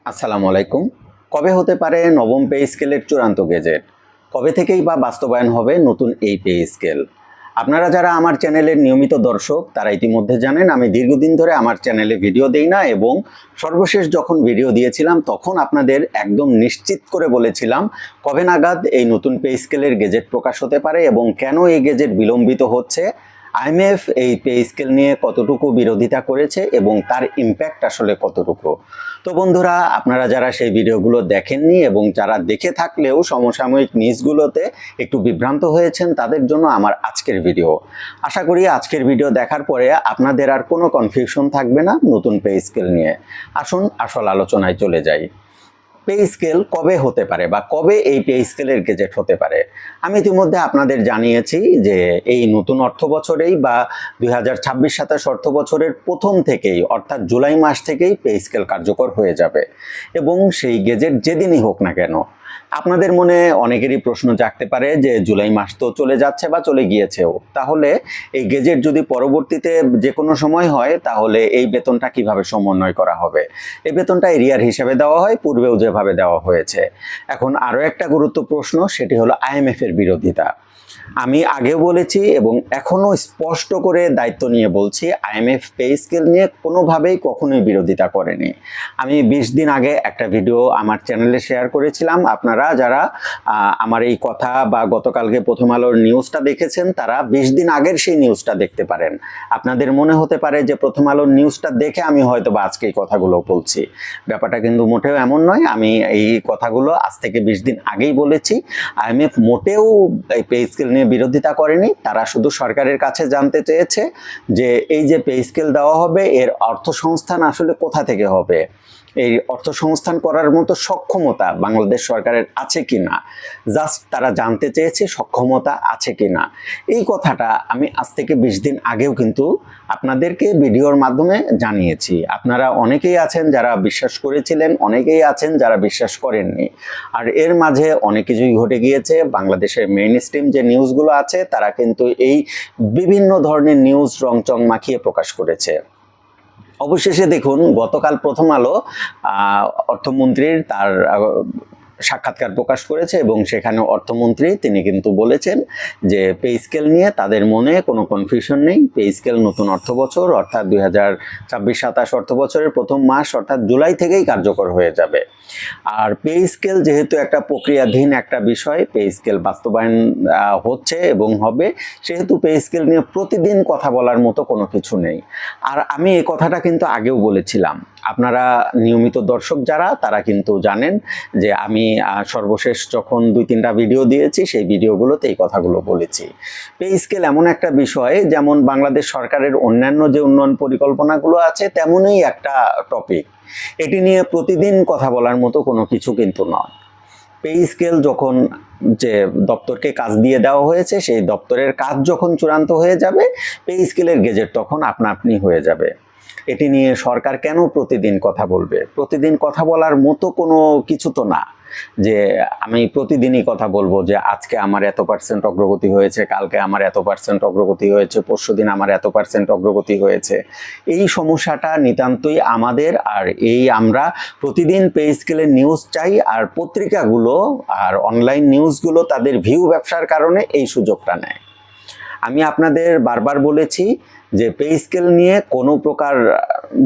আসসালামু আলাইকুম। কবে হতে পারে নবম পে স্কেলের চূড়ান্ত গেজেট? কবে থেকেই বা বাস্তবায়ন হবে নতুন এই পে স্কেল? আপনারা যারা আমার চ্যানেলের নিয়মিত দর্শক তারা ইতিমধ্যে জানেন আমি দীর্ঘদিন ধরে আমার চ্যানেলে ভিডিও দেই না, এবং সর্বশেষ যখন ভিডিও দিয়েছিলাম তখন আপনাদের একদম নিশ্চিত করে বলেছিলাম কবে নাগাদ এই নতুন পে স্কেলের গেজেট প্রকাশ হতে পারে এবং কেন এই গেজেট বিলম্বিত হচ্ছে। আইএমএফ এই পে স্কেল নিয়ে কতটুকু বিরোধিতা করেছে এবং তার ইম্প্যাক্ট আসলে কতটুকু। তো বন্ধুরা, আপনারা যারা সেই ভিডিওগুলো দেখেননি এবং যারা দেখে থাকলেও সমসাময়িক নিউজগুলোতে একটু বিভ্রান্ত হয়েছেন, তাদের জন্য আমার আজকের ভিডিও। আশা করি আজকের ভিডিও দেখার পরে আপনাদের আর কোনো কনফিউশন থাকবে না নতুন পে স্কেল নিয়ে। আসুন আসল আলোচনায় চলে যাই। পে স্কেল কবে হতে পারে বা কবে এই পে স্কেলের গেজেট হতে পারে? আমি ইতিমধ্যে আপনাদের জানিয়েছি যে এই নতুন অর্থ বছরেই বা 2026-27 অর্থ বছরের প্রথম থেকেই, অর্থাৎ জুলাই মাস থেকেই পে স্কেল কার্যকর হয়ে যাবে এবং সেই গেজেট যেদিনই হোক না কেন। আপনাদের মনে অনেকেরই প্রশ্ন জাগতে পারে যে জুলাই মাস তো চলে যাচ্ছে বা চলে গিয়েছেও, তাহলে এই গেজেট যদি পরবর্তীতে যে কোনো সময় হয় তাহলে এই বেতনটা কিভাবে সমন্বয় করা হবে? এই বেতনটা এরিয়ার হিসাবে দেওয়া হয়, পূর্বেও যেভাবে দেওয়া হয়েছে। এখন আরও একটা গুরুত্ব প্রশ্ন, সেটি হলো আইএমএফ এর বিরোধিতা। আমি আগেও বলেছি এবং এখনও স্পষ্ট করে দায়িত্ব নিয়ে বলছি, আইএমএফ পে স্কেল নিয়ে কোনোভাবেই কখনোই বিরোধিতা করেনি। আমি 20 দিন আগে একটা ভিডিও আমার চ্যানেলে শেয়ার করেছিলাম। আপনারা যারা আমার এই কথা বা গতকালকে প্রথম আলোর নিউজটা দেখেছেন তারা 20 দিন আগের সেই নিউজটা দেখতে পারেন। আপনাদের মনে হতে পারে যে প্রথম আলোর নিউজটা দেখে আমি হয়তো বা আজকে এই কথাগুলো বলছি। ব্যাপারটা কিন্তু মোটেও এমন নয়। আমি এই কথাগুলো আজ থেকে 20 দিন আগেই বলেছি। আইএমএফ মোটেও এই পে স্কেল নিয়ে বিরোধিতা করেনি। তারা শুধু সরকারের কাছে জানতে চেয়েছে যে এই যে পে স্কেল দেওয়া হবে এর অর্থসংস্থান আসলে কোথা থেকে হবে, এই অর্থসংস্থান করার মতো সক্ষমতা বাংলাদেশ সরকারের আছে কিনা। জাস্ট তারা জানতে চেয়েছে সক্ষমতা আছে কিনা। এই কথাটা আমি আজ থেকে 20 দিন আগেও কিন্তু আপনাদেরকে ভিডিওর মাধ্যমে জানিয়েছি। আপনারা অনেকেই আছেন যারা বিশ্বাস করেছিলেন, অনেকেই আছেন যারা বিশ্বাস করেননি। আর এর মাঝে অনেক কিছুই ঘটে গিয়েছে। বাংলাদেশের মেইন স্ট্রিম যে নিউজগুলো আছে তারা কিন্তু এই বিভিন্ন ধরনের নিউজ রংচং মাখিয়ে প্রকাশ করেছে। অবশেষে দেখুন, গতকাল প্রথম আলো অর্থমন্ত্রীর তার সাক্ষাৎকার প্রকাশ করেছে এবং সেখানে অর্থমন্ত্রী তিনি কিন্তু বলেছেন যে পে স্কেল নিয়ে তাদের মনে কোনো কনফিউশন নেই। পে স্কেল নতুন অর্থ বছর অর্থাৎ 2026-27 অর্থ বছরের প্রথম মাস অর্থাৎ জুলাই থেকেই কার্যকর হয়ে যাবে। আর পে স্কেল যেহেতু একটা প্রক্রিয়াধীন একটা বিষয়, পে স্কেল বাস্তবায়ন হচ্ছে এবং হবে, সেহেতু পে স্কেল নিয়ে প্রতিদিন কথা বলার মতো কোনো কিছু নেই। আর আমি এই কথাটা কিন্তু আগেও বলেছিলাম। আপনারা নিয়মিত দর্শক যারা তারা কিন্তু জানেন যে আমি সর্বশেষ যখন 2-3টা ভিডিও দিয়েছি সেই ভিডিওগুলোতে এই কথাগুলো বলেছি। পে স্কেল এমন একটা বিষয়, যেমন বাংলাদেশ সরকারের অন্যান্য যে উন্নয়ন পরিকল্পনাগুলো আছে তেমনই একটা টপিক। এটি নিয়ে প্রতিদিন কথা বলার মতো কোনো কিছু কিন্তু নয়। পে স্কেল যখন যে দপ্তরকে কাজ দিয়ে দেওয়া হয়েছে সেই দপ্তরের কাজ যখন চূড়ান্ত হয়ে যাবে, পে স্কেলের গেজেট তখন আপনা আপনি হয়ে যাবে। এটি নিয়ে সরকার কেন প্রতিদিন কথা বলবে? প্রতিদিন কথা বলার মতো কোনো কিছু তো না যে আমি প্রতিদিনই কথা বলবো যে আজকে আমার এত % অগ্রগতি হয়েছে, কালকে আমার এত % অগ্রগতি হয়েছে, পরশুদিন আমার এত % অগ্রগতি হয়েছে। এই সমস্যাটা নিতান্তই আমাদের। আর এই আমরা প্রতিদিন পে স্কেলের নিউজ চাই, আর পত্রিকাগুলো আর অনলাইন নিউজগুলো তাদের ভিউ ব্যবসার কারণে এই সুযোগটা নেয়। আমি আপনাদের বারবার বলেছি যে পে স্কেল নিয়ে কোনো প্রকার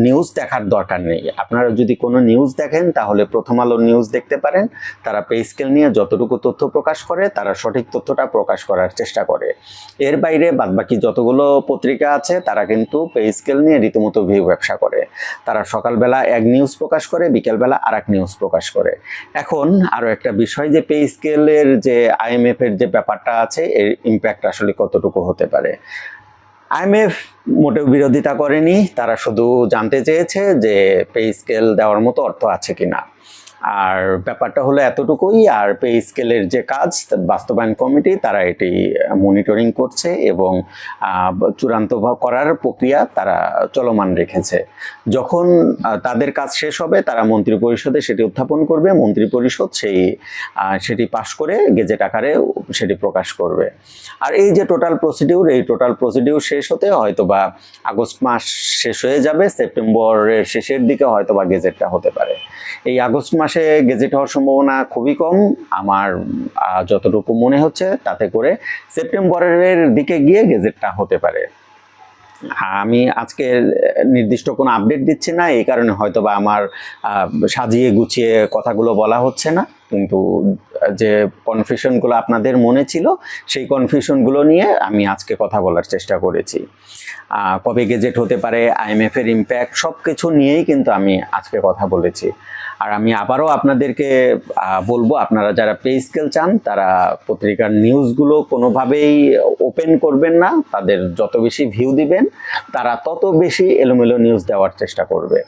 নিউজ দেখার দরকার নেই। আপনারা যদি কোনো নিউজ দেখেন তাহলে প্রথম আলোর নিউজ দেখতে পারেন। তারা পে স্কেল নিয়ে যতটুকু তথ্য প্রকাশ করে তারা সঠিক তথ্যটা প্রকাশ করার চেষ্টা করে। এর বাইরে বাদবাকি যতগুলো পত্রিকা আছে তারা কিন্তু পে স্কেল নিয়ে রীতিমতো ভিউ ব্যবসা করে। তারা সকালবেলা এক নিউজ প্রকাশ করে, বিকেলবেলা আর এক নিউজ প্রকাশ করে। এখন আরও একটা বিষয় যে পে স্কেলের যে আইএমএফ এর যে ব্যাপারটা আছে এর ইম্প্যাক্ট আসলে কতটুকু হতে পারে। আইএমএফ মোটেও বিরোধিতা করেনি। তারা শুধু জানতে চেয়েছে যে পে স্কেল দেওয়ার মতো অর্থ আছে কিনা। আর ব্যাপারটা হলো এতটুকুই। আর পে স্কেলের যে কাজ বাস্তবায়ন কমিটি তারা এটি মনিটরিং করছে এবং চূড়ান্ত করার প্রক্রিয়া তারা চলমান রেখেছে। যখন তাদের কাজ শেষ হবে তারা মন্ত্রিপরিষদে সেটি উত্থাপন করবে। মন্ত্রিপরিষদ সেটি পাশ করে গেজেট আকারে সেটি প্রকাশ করবে। আর এই যে টোটাল প্রসিডিউর শেষ হতে হয়তো বা আগস্ট মাস শেষ হয়ে যাবে, সেপ্টেম্বরের শেষের দিকে হয়তো বা গেজেটটা হতে পারে। এই আগস্ট মাসে গেজেট হওয়ার সম্ভাবনা খুবই কম আমার যতটুকু মনে হচ্ছে, তাতে করে সেপ্টেম্বরের দিকে গিয়ে গেজেটটা হতে পারে। আমি আজকে নির্দিষ্ট কোনো আপডেট দিচ্ছি না, এই কারণে হয়তো বা আমার সাজিয়ে গুছিয়ে কথাগুলো বলা হচ্ছে না, কিন্তু যে কনফিউশনগুলো আপনাদের মনে ছিল সেই কনফিউশনগুলো নিয়ে আমি আজকে কথা বলার চেষ্টা করেছি। কবে গেজেট হতে পারে, IMF এর ইম্প্যাক্ট, সব কিছু নিয়েই কিন্তু আমি আজকে কথা বলেছি। আর আমি আবারও আপনাদেরকে বলবো, আপনারা যারা পে স্কেল চান তারা পত্রিকার নিউজগুলো কোনোভাবেই ওপেন করবেন না। তাদের যত বেশি ভিউ দিবেন তারা তত বেশি এলোমেলো নিউজ দেওয়ার চেষ্টা করবে।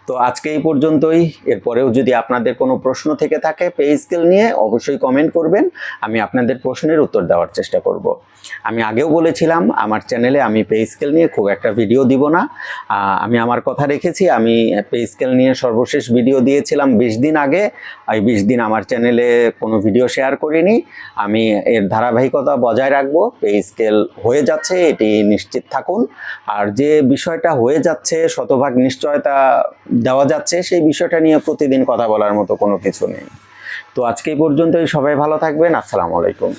তো আজকে এই পর্যন্তই। এরপরেও যদি আপনাদের কোনো প্রশ্ন থেকে থাকে পে স্কেল নিয়ে, অবশ্যই কমেন্ট করবেন, আমি আপনাদের প্রশ্নের উত্তর দেওয়ার চেষ্টা করব। আমি আগেও বলেছিলাম আমার চ্যানেলে আমি পে স্কেল নিয়ে খুব একটা ভিডিও দিব না। আমি আমার কথা রেখেছি। আমি পে স্কেল নিয়ে সর্বশেষ ভিডিও দিয়েছিলাম 20 দিন আগে। এই 20 দিন আমার চ্যানেলে কোনো ভিডিও শেয়ার করিনি। আমি এর ধারাবাহিকতা বজায় রাখবো। পে স্কেল হয়ে যাচ্ছে, এটি নিশ্চিত থাকুন। আর যে বিষয়টা হয়ে যাচ্ছে, শতভাগ নিশ্চয়তা দেওয়া যাচ্ছে, সেই বিষয়টা নিয়ে প্রতিদিন কথা বলার মতো কোনো কিছু নেই। তো আজকে এই পর্যন্তই। সবাই ভালো থাকবেন। আসসালামু আলাইকুম।